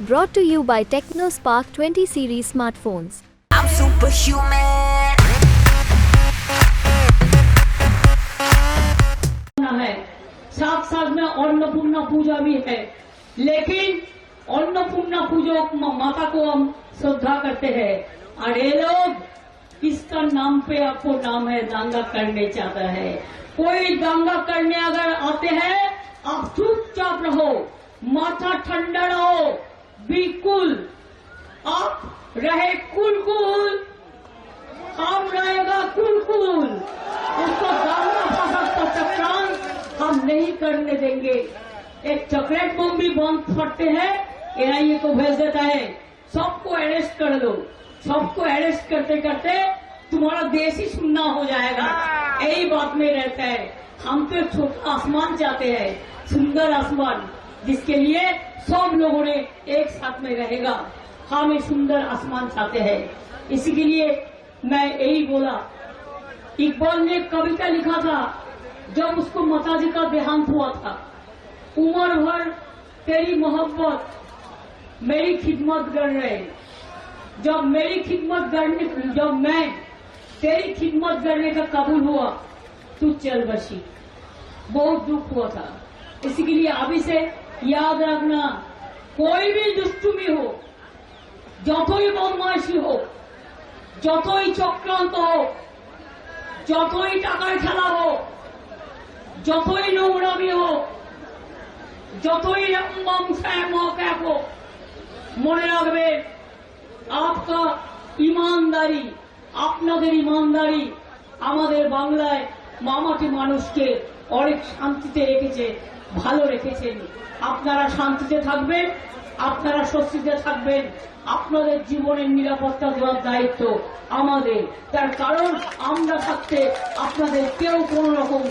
Brought to you by TechnoSpark 20 series smartphones. I'm superhuman. है साथ साथ में अन्नपूर्णा पूजा भी है, लेकिन अन्नपूर्णा पूजा माता को हम श्रद्धा करते हैं और ये लोग किसका नाम पे आपको नाम है दंगा करने चाहता है। कोई दंगा करने अगर आते हैं आप चुपचाप रहो, माथा ठंडा रहो, बिल्कुल आप रहे कुल, हम रहेगा कुल, उसको दांगा फसक का चक्रांत हम नहीं करने देंगे। एक चॉकलेट बम भी बंद फटते हैं, एनआईए को भेज देता है, सबको अरेस्ट कर दो। सबको अरेस्ट करते करते तुम्हारा देश ही सुनना हो जाएगा, यही बात में रहता है। हम तो छोटा आसमान चाहते हैं, सुंदर आसमान, जिसके लिए सब लोगों ने एक साथ में रहेगा। हम एक सुंदर आसमान चाहते हैं, इसी के लिए मैं यही बोला। इकबाल ने एक कविता लिखा था जब उसको माताजी का देहांत हुआ था, उम्र भर तेरी मोहब्बत मेरी खिदमत कर रहे, जब मैं तेरी खिदमत करने का कबूल हुआ तू चल बसी। बहुत दुख हुआ था, इसी के लिए अभी से याद रखना, कोई भी दुष्टुमी हो, যতই বদমাইশি হোক, যতই চক্রান্ত হোক, যতই টাকার খেলা হোক, যতই নোংরামি হোক, যতই রকম মহকাপ হোক, মনে রাখবে आपका ईमानदारी, আপনাদের ईमानदारी আমাদের বাংলায় মামাটি মানুষকে অনেক শান্তিতে রেখেছে, ভালো রেখেছেন। আপনারা শান্তিতে থাকবেন, আপনারা স্বস্তিতে থাকবেন, আপনাদের জীবনের নিরাপত্তা দেওয়ার দায়িত্ব আমাদের। তার কারণ আমরা থাকতে আপনাদের কেউ কোন রকম